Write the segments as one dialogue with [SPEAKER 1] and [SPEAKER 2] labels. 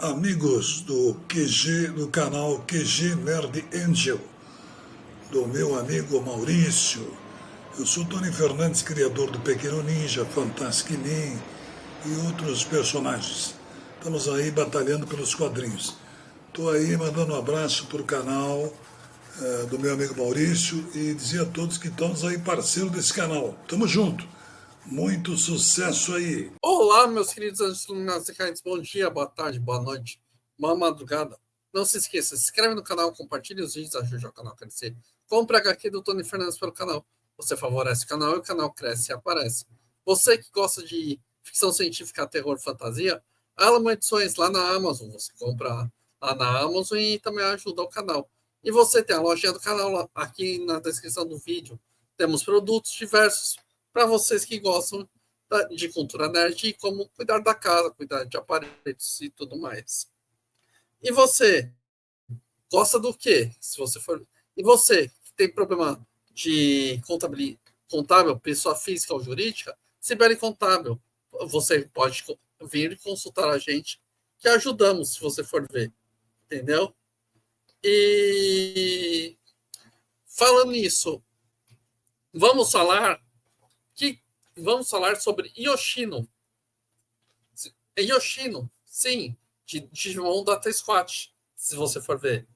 [SPEAKER 1] Amigos do QG, do canal QG Nerd Angel, do meu amigo Maurício. Eu sou Tony Fernandes, criador do Pequeno Ninja, Fantastic Nin e outros personagens. Estamos aí batalhando pelos quadrinhos. Estou aí mandando um abraço para o canal do meu amigo Maurício e dizer a todos que estamos aí parceiro desse canal. Tamo junto. Muito sucesso aí.
[SPEAKER 2] Olá, meus queridos anjos iluminados e caídos. Bom dia, boa tarde, boa noite, boa madrugada. Não se esqueça, se inscreve no canal, compartilhe os vídeos, ajude o canal a crescer. Compre a HQ do Tony Fernandes pelo canal. Você favorece o canal e o canal cresce e aparece. Você que gosta de ficção científica, terror, fantasia, há edições lá na Amazon. Você compra lá na Amazon e também ajuda o canal. E você tem a lojinha do canal aqui na descrição do vídeo. Temos produtos diversos para vocês que gostam de cultura nerd e como cuidar da casa, cuidar de aparelhos e tudo mais. E você gosta do quê? Se você for, e você que tem problema de contábil, pessoa física ou jurídica, Sibeli Contábil, você pode vir consultar a gente, que ajudamos se você for ver, entendeu? E falando nisso, vamos falar sobre Yoshino. Yoshino, sim, de Digimon Data Squad, se você for ver.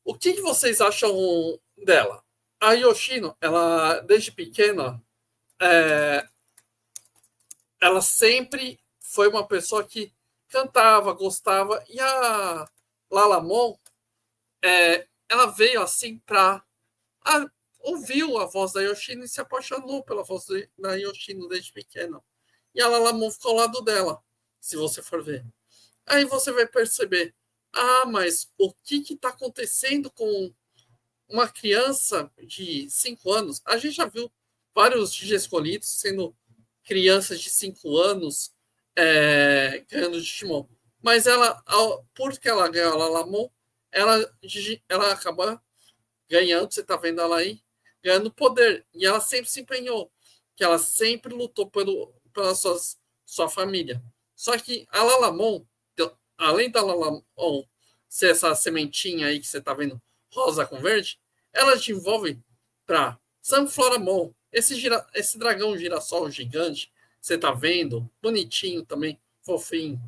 [SPEAKER 2] O que vocês acham dela? A Yoshino, ela, desde pequena, ela sempre foi uma pessoa que cantava, gostava, e a Lalamon, ela veio assim para... ouviu a voz da Yoshino e se apaixonou pela voz da Yoshino desde pequena. E a Lalamon ficou ao lado dela, se você for ver. Aí você vai perceber, mas o que está acontecendo com uma criança de 5 anos? A gente já viu vários DJ escolhidos sendo crianças de 5 anos ganhando Digimon. Mas ela, porque ela ganhou a Lalamon, ela acaba ganhando, você está vendo ela aí, ganhando poder. E ela sempre se empenhou, que ela sempre lutou pela sua família. Só que a Lalamon, além da Lalamon ser essa sementinha aí que você está vendo, rosa com verde, ela desenvolve para Sunfloramon, esse dragão girassol gigante, você está vendo, bonitinho também, fofinho.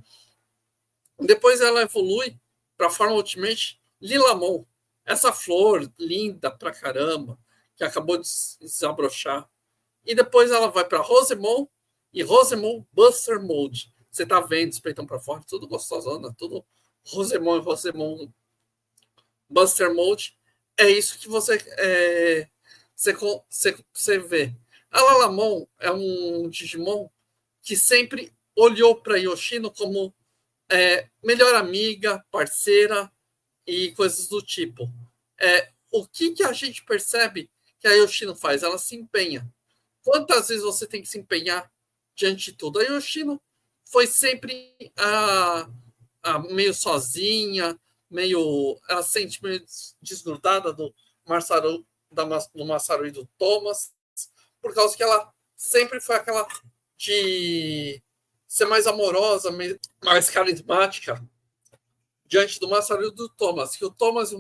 [SPEAKER 2] Depois ela evolui para a forma Ultimate Lilamon, essa flor linda pra caramba, que acabou de desabrochar. E depois ela vai para Rosemon e Rosemon Buster Mode. Você tá vendo, espeitão para fora, tudo gostosona, tudo Rosemon e Rosemon Buster Mode. É isso que você vê. A Lalamon é um Digimon que sempre olhou para Yoshino como melhor amiga, parceira e coisas do tipo. O que a gente percebe que a Yoshino faz? Ela se empenha. Quantas vezes você tem que se empenhar diante de tudo? A Yoshino foi sempre meio sozinha, ela se sente meio desgrudada do Masaru, do Masaru e do Thomas, por causa que ela sempre foi aquela de ser mais amorosa, mais carismática diante do Masaru e do Thomas, que o Thomas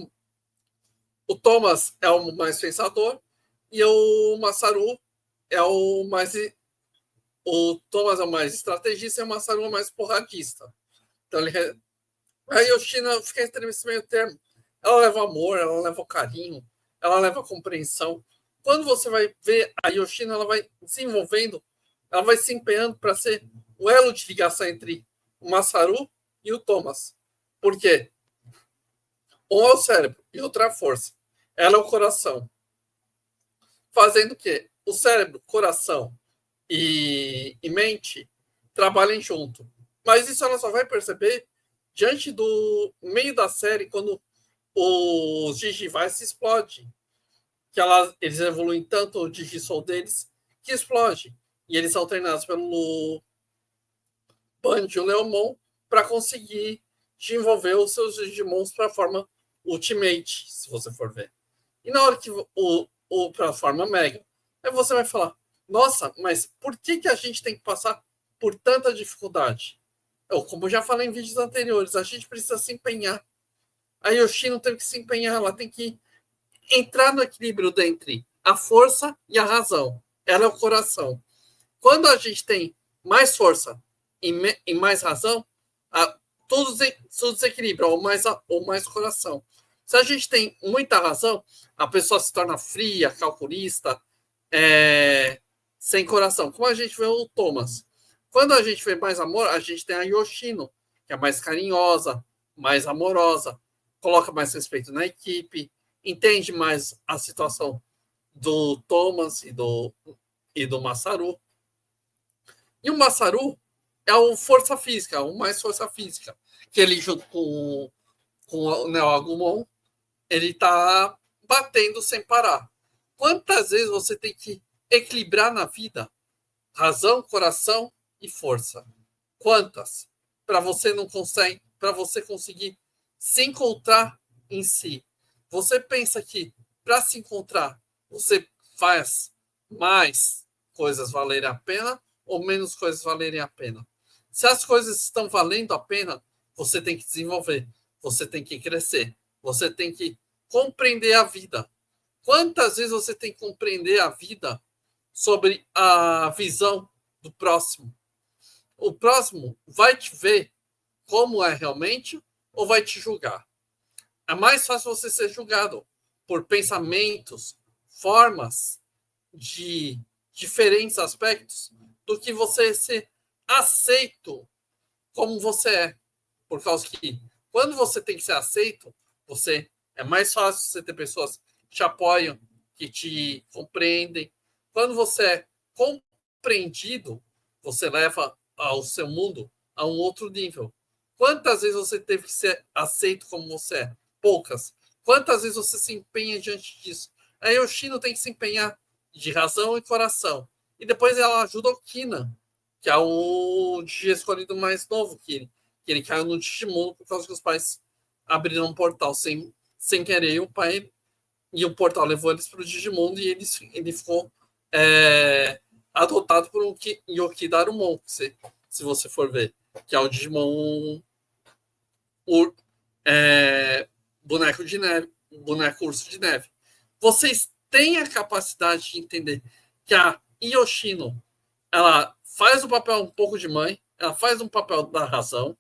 [SPEAKER 2] é o mais pensador e o Masaru é o mais... O Thomas é o mais estrategista e o Masaru é o mais porradista. Então, a Yoshino fica entre esse meio termo. Ela leva amor, ela leva carinho, ela leva compreensão. Quando você vai ver a Yoshino, ela vai desenvolvendo, ela vai se empenhando para ser o elo de ligação entre o Masaru e o Thomas. Por quê? Um é o cérebro e outra é a força. Ela é o coração. Fazendo o quê? O cérebro, coração e mente trabalhem junto. Mas isso ela só vai perceber diante do meio da série, quando os Digivice explodem. Que eles evoluem tanto o Digisoul deles que explode. E eles são treinados pelo Banjo Leomon para conseguir desenvolver os seus Digimons para a forma Ultimate, se você for ver. E na hora que para a forma Mega, aí você vai falar, nossa, mas por que a gente tem que passar por tanta dificuldade? como eu já falei em vídeos anteriores, a gente precisa se empenhar. A Yoshino tem que se empenhar, ela tem que entrar no equilíbrio entre a força e a razão. Ela é o coração. Quando a gente tem mais força e mais razão, tudo se desequilibra, ou mais coração. Se a gente tem muita razão, a pessoa se torna fria, calculista, sem coração. Como a gente vê o Thomas. Quando a gente vê mais amor, a gente tem a Yoshino, que é mais carinhosa, mais amorosa, coloca mais respeito na equipe, entende mais a situação do Thomas e do Masaru. E o Masaru é o força física, o mais força física, que ele junto com o Neo Agumon, ele está batendo sem parar. Quantas vezes você tem que equilibrar na vida razão, coração e força? Quantas? Para você não consegue, para você conseguir se encontrar em si. Você pensa que para se encontrar você faz mais coisas valerem a pena ou menos coisas valerem a pena? Se as coisas estão valendo a pena, você tem que desenvolver, você tem que crescer, você tem que compreender a vida. Quantas vezes você tem que compreender a vida sobre a visão do próximo? O próximo vai te ver como é realmente ou vai te julgar? É mais fácil você ser julgado por pensamentos, formas de diferentes aspectos do que você ser aceito como você é. Por causa que quando você tem que ser aceito, você é mais fácil você ter pessoas que te apoiam, que te compreendem. Quando você é compreendido, você leva ao seu mundo a um outro nível. Quantas vezes você teve que ser aceito como você é? Poucas. Quantas vezes você se empenha diante disso? A Yoshino tem que se empenhar de razão e coração. E depois ela ajuda o Kina, que é o Digi escolhido mais novo, que ele caiu no Digimundo por causa que os pais abriram um portal sem querer, e o portal levou eles para o Digimundo e ele ficou adotado por um Yoki Arumon, se você for ver, que é o Digimon boneco de neve, boneco urso de neve. Vocês têm a capacidade de entender que a Yoshino, ela faz o papel um pouco de mãe, ela faz um papel da razão,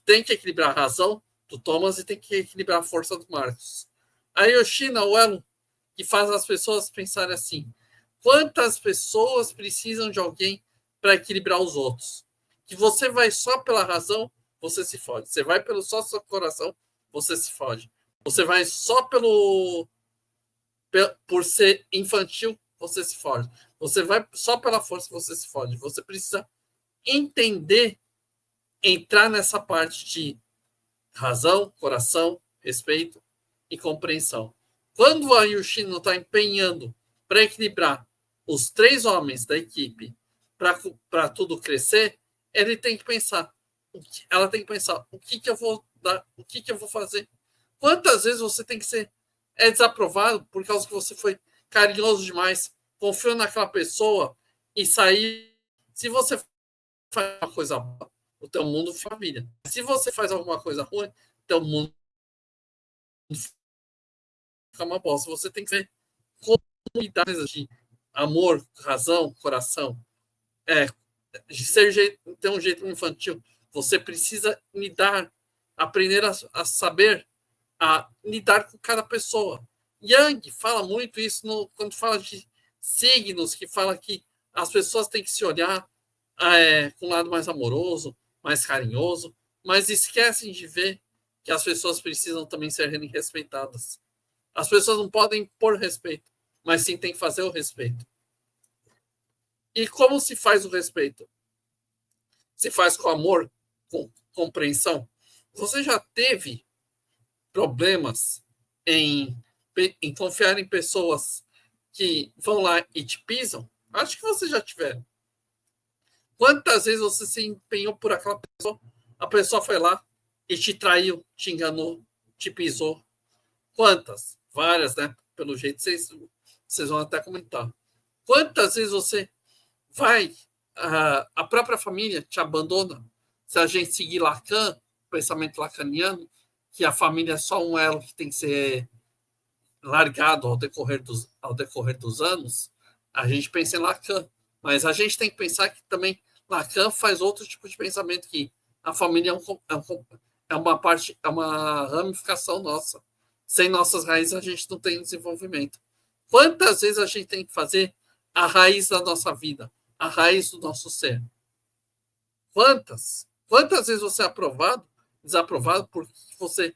[SPEAKER 2] tem que equilibrar a razão do Thomas e tem que equilibrar a força do Marcos. A Yoshino é o elo que faz as pessoas pensarem assim: quantas pessoas precisam de alguém para equilibrar os outros? Que você vai só pela razão, você se fode. Você vai pelo só seu coração, você se fode. Você vai só por ser infantil, você se fode. Você vai só pela força, você se fode. Você precisa entender, entrar nessa parte de razão, coração, respeito e compreensão. Quando a Yoshino está empenhando para equilibrar os 3 homens da equipe para tudo crescer, ela tem que pensar o que eu vou dar, o que eu vou fazer. Quantas vezes você tem que ser desaprovado por causa que você foi carinhoso demais, confiou naquela pessoa e sair. Se você faz uma coisa boa, o teu mundo fica família. Se você faz alguma coisa ruim, o teu mundo fica uma bosta. Você tem que ver comunidades de amor, razão, coração. De ter um jeito infantil. Você precisa aprender a saber lidar com cada pessoa. Yang fala muito isso quando fala de signos, que fala que as pessoas têm que se olhar com um lado mais amoroso, mais carinhoso, mas esquecem de ver que as pessoas precisam também serem respeitadas. As pessoas não podem impor respeito, mas sim tem que fazer o respeito. E como se faz o respeito? Se faz com amor, com compreensão. Você já teve problemas em confiar em pessoas que vão lá e te pisam? Acho que você já tiver. Quantas vezes você se empenhou por aquela pessoa, a pessoa foi lá e te traiu, te enganou, te pisou? Quantas? Várias, né? Pelo jeito, vocês vão até comentar. Quantas vezes você vai, a própria família te abandona se a gente seguir Lacan, o pensamento lacaniano, que a família é só um elo que tem que ser largado ao decorrer dos anos, a gente pensa em Lacan. Mas a gente tem que pensar que também Lacan faz outro tipo de pensamento, que a família é uma parte, é uma ramificação nossa. Sem nossas raízes, a gente não tem desenvolvimento. Quantas vezes a gente tem que fazer a raiz da nossa vida, a raiz do nosso ser? Quantas? Quantas vezes você é aprovado, desaprovado, porque você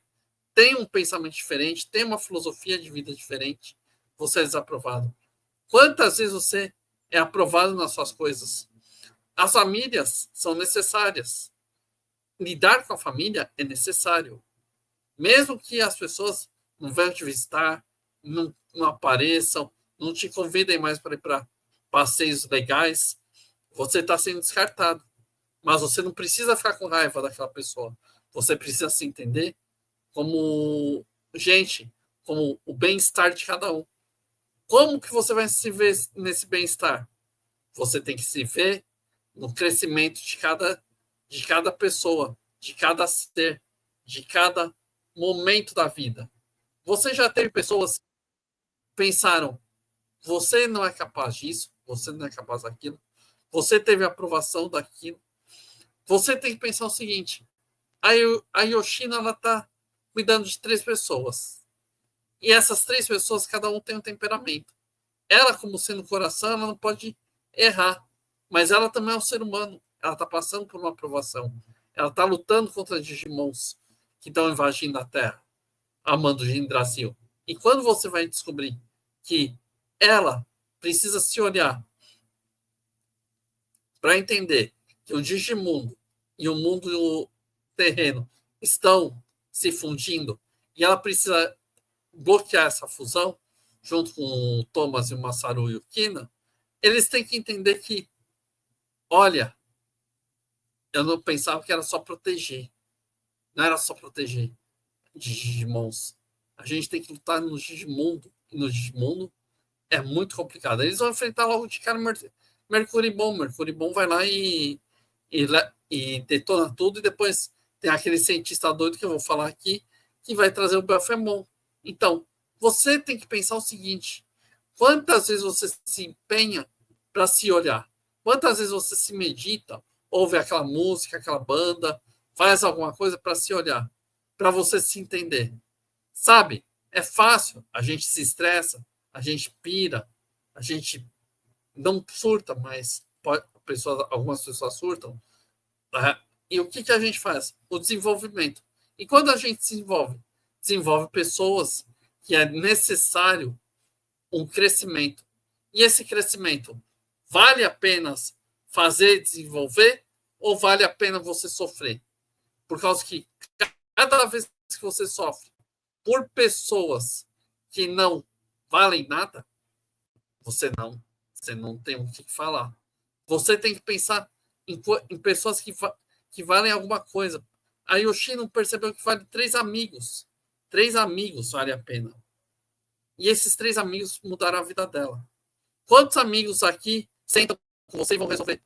[SPEAKER 2] tem um pensamento diferente, tem uma filosofia de vida diferente, você é desaprovado? Quantas vezes você é aprovado nas suas coisas? As famílias são necessárias. Lidar com a família é necessário. Mesmo que as pessoas não venham te visitar, não apareçam, não te convidem mais para ir para passeios legais, você está sendo descartado. Mas você não precisa ficar com raiva daquela pessoa. Você precisa se entender como gente, como o bem-estar de cada um. Como que você vai se ver nesse bem-estar? Você tem que se ver no crescimento de cada pessoa, de cada ser, de cada momento da vida. Você já teve pessoas que pensaram, você não é capaz disso, você não é capaz daquilo, você teve aprovação daquilo. Você tem que pensar o seguinte, a Yoshina, ela está cuidando de 3 pessoas. E essas 3 pessoas, cada um tem um temperamento. Ela, como sendo coração, ela não pode errar. Mas ela também é um ser humano. Ela está passando por uma aprovação. Ela está lutando contra Digimons que estão invadindo a Terra, amando Yggdrasil. E quando você vai descobrir que ela precisa se olhar para entender que o Digimundo e o mundo terreno estão se fundindo e ela precisa bloquear essa fusão, junto com o Thomas e o Masaru e o Kina, eles têm que entender que, olha, eu não pensava que era só proteger. Não era só proteger Digimons. A gente tem que lutar no Digimundo. E no Digimundo é muito complicado. Eles vão enfrentar logo de cara Mercuribon. Mercuribon vai lá e detona tudo. E depois tem aquele cientista doido que eu vou falar aqui, que vai trazer o Belfemon. Então, você tem que pensar o seguinte, quantas vezes você se empenha para se olhar? Quantas vezes você se medita, ouve aquela música, aquela banda, faz alguma coisa para se olhar, para você se entender? Sabe? É fácil, a gente se estressa, a gente pira, a gente não surta, mas algumas pessoas surtam. E o que a gente faz? O desenvolvimento. E quando a gente desenvolve pessoas que é necessário um crescimento. E esse crescimento vale a pena fazer desenvolver ou vale a pena você sofrer? Por causa que cada vez que você sofre por pessoas que não valem nada, você não tem o que falar. Você tem que pensar em pessoas que valem alguma coisa. A Yoshino percebeu que vale 3 amigos. 3 amigos vale a pena. E esses 3 amigos mudaram a vida dela. Quantos amigos aqui sentam com você e vão resolver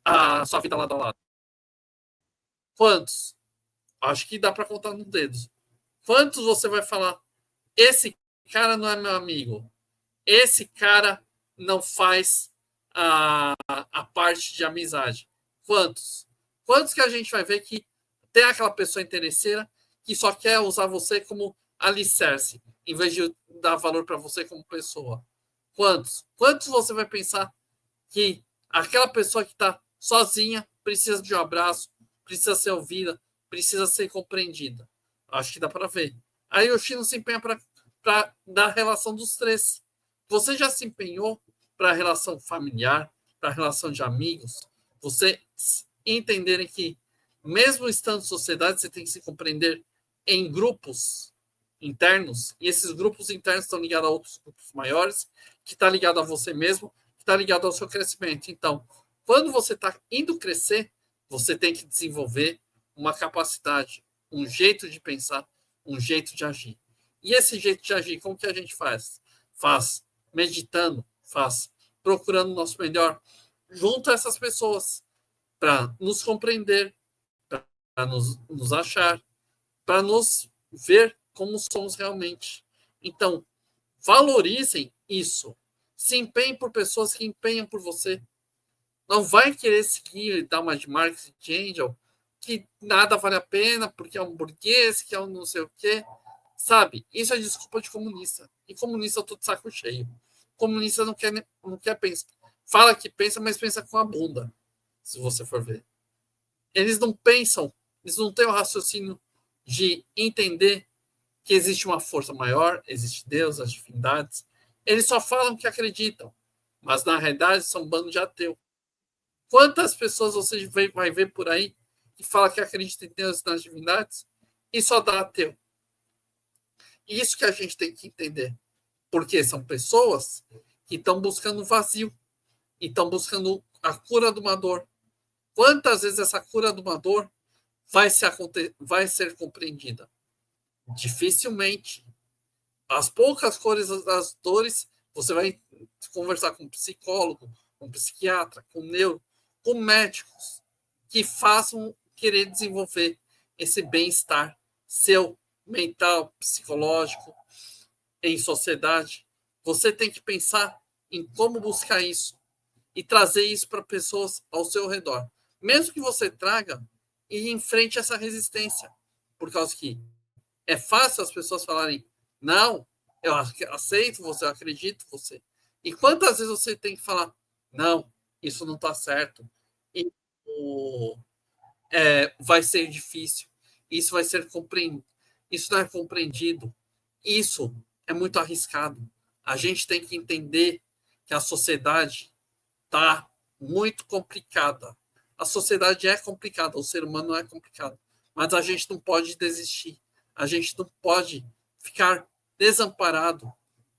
[SPEAKER 2] a sua vida lado a lado? Quantos? Acho que dá para contar nos dedos. Quantos você vai falar, esse cara não é meu amigo, esse cara não faz a parte de amizade? Quantos? Quantos que a gente vai ver que tem aquela pessoa interesseira que só quer usar você como alicerce, em vez de dar valor para você como pessoa? Quantos? Quantos você vai pensar que aquela pessoa que está sozinha precisa de um abraço, precisa ser ouvida, precisa ser compreendida? Acho que dá para ver. Aí o Chino se empenha para dar a relação dos 3. Você já se empenhou para a relação familiar, para a relação de amigos? Você entenderem que, mesmo estando em sociedade, você tem que se compreender em grupos internos, e esses grupos internos estão ligados a outros grupos maiores, que está ligado a você mesmo, que está ligado ao seu crescimento. Então, quando você está indo crescer, você tem que desenvolver uma capacidade, um jeito de pensar, um jeito de agir. E esse jeito de agir, como que a gente faz? Faz meditando, faz procurando o nosso melhor junto a essas pessoas, para nos compreender, nos achar, para nos ver como somos realmente. Então, valorizem isso. Se empenhem por pessoas que empenham por você. Não vai querer seguir e dar uma de marketing angel que nada vale a pena, porque é um burguês, que é um não sei o quê. Sabe? Isso é desculpa de comunista. E comunista eu tô de saco cheio. Comunista não quer pensar. Fala que pensa, mas pensa com a bunda, se você for ver. Eles não pensam, eles não têm o raciocínio de entender que existe uma força maior, existe Deus, as divindades. Eles só falam que acreditam, mas na realidade são um bando de ateu. Quantas pessoas você vai ver por aí que fala que acredita em Deus e nas divindades e só dá ateu? Isso que a gente tem que entender. Porque são pessoas que estão buscando vazio e estão buscando a cura de uma dor. Quantas vezes essa cura de uma dor vai ser compreendida? Dificilmente. As poucas cores das dores, você vai conversar com um psicólogo, com um psiquiatra, com um neuro, com médicos que façam querer desenvolver esse bem-estar seu, mental, psicológico, em sociedade. Você tem que pensar em como buscar isso e trazer isso para pessoas ao seu redor. Mesmo que você traga e enfrente essa resistência. Por causa que é fácil as pessoas falarem, não, eu aceito você, eu acredito em você. E quantas vezes você tem que falar, não, isso não está certo. E, vai ser difícil. Isso vai ser compreendido. Isso não é compreendido. Isso é muito arriscado. A gente tem que entender que a sociedade está muito complicada. A sociedade é complicada, o ser humano é complicado. Mas a gente não pode desistir. A gente não pode ficar desamparado,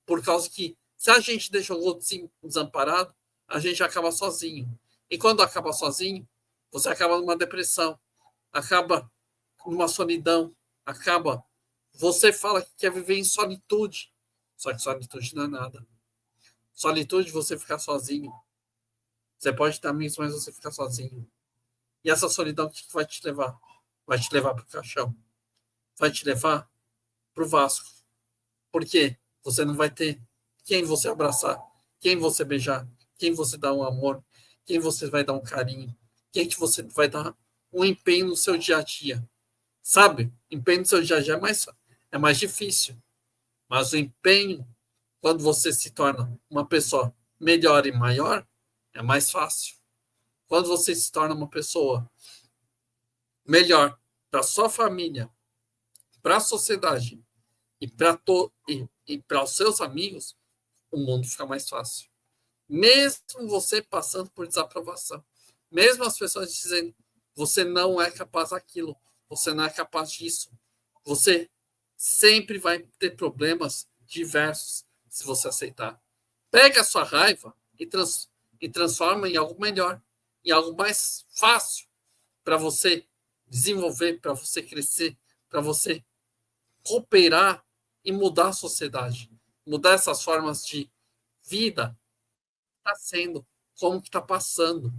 [SPEAKER 2] por causa que se a gente deixa o outro desamparado, a gente acaba sozinho. E quando acaba sozinho, você acaba numa depressão, acaba numa solidão, acaba. Você fala que quer viver em solitude, só que solitude não é nada. Solitude, você ficar sozinho. Você pode ter amigos, mas você fica sozinho. E essa solidão, o que vai te levar? Vai te levar para o caixão. Vai te levar para o Vasco. Por quê? Você não vai ter quem você abraçar, quem você beijar, quem você dar um amor, quem você vai dar um carinho, quem que você vai dar um empenho no seu dia a dia. Sabe? Empenho no seu dia a dia é mais difícil. Mas o empenho, quando você se torna uma pessoa melhor e maior, é mais fácil. Quando você se torna uma pessoa melhor para sua família, para a sociedade e para os seus amigos, o mundo fica mais fácil. Mesmo você passando por desaprovação, mesmo as pessoas dizendo você não é capaz daquilo, você não é capaz disso, você sempre vai ter problemas diversos se você aceitar. Pega a sua raiva e transforma em algo melhor, em algo mais fácil para você desenvolver, para você crescer, para você cooperar e mudar a sociedade, mudar essas formas de vida. Está sendo, como que está passando,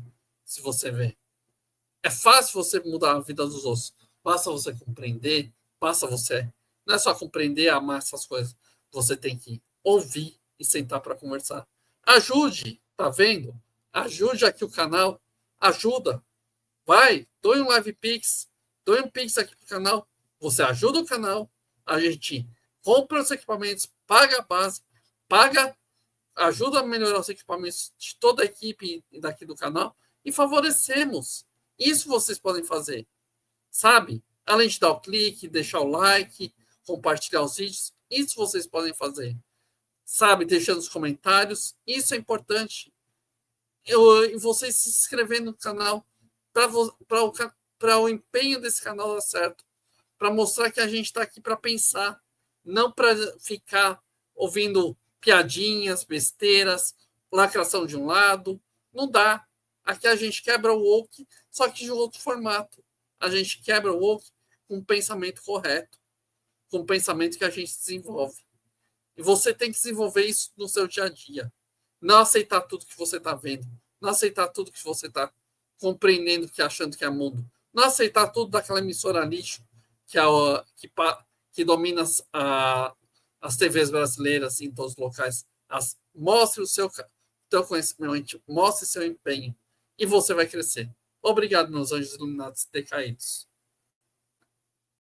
[SPEAKER 2] se você vê. É fácil você mudar a vida dos outros. Basta você compreender, basta você. Não é só compreender, amar essas coisas. Você tem que ouvir e sentar para conversar. Ajude, tá vendo? Ajude aqui o canal. Ajuda. Vai, doe um live pix, doe um pix aqui pro canal. Você ajuda o canal, a gente compra os equipamentos, paga a base, paga, ajuda a melhorar os equipamentos de toda a equipe daqui do canal e favorecemos. Isso vocês podem fazer, sabe? Além de dar o clique, deixar o like, compartilhar os vídeos, isso vocês podem fazer. Sabe? Deixando os comentários, isso é importante. E vocês se inscrevendo no canal para o empenho desse canal dar certo, para mostrar que a gente está aqui para pensar, não para ficar ouvindo piadinhas, besteiras, lacração de um lado. Não dá. Aqui a gente quebra o woke, só que de outro formato. A gente quebra o woke com um pensamento correto, com um pensamento que a gente desenvolve. E você tem que desenvolver isso no seu dia a dia. Não aceitar tudo que você está vendo. Não aceitar tudo que você está compreendendo, que achando que é mundo. Não aceitar tudo daquela emissora lixo que domina as TVs brasileiras em todos os locais. Mostre o teu conhecimento, mostre seu empenho e você vai crescer. Obrigado, meus anjos iluminados decaídos.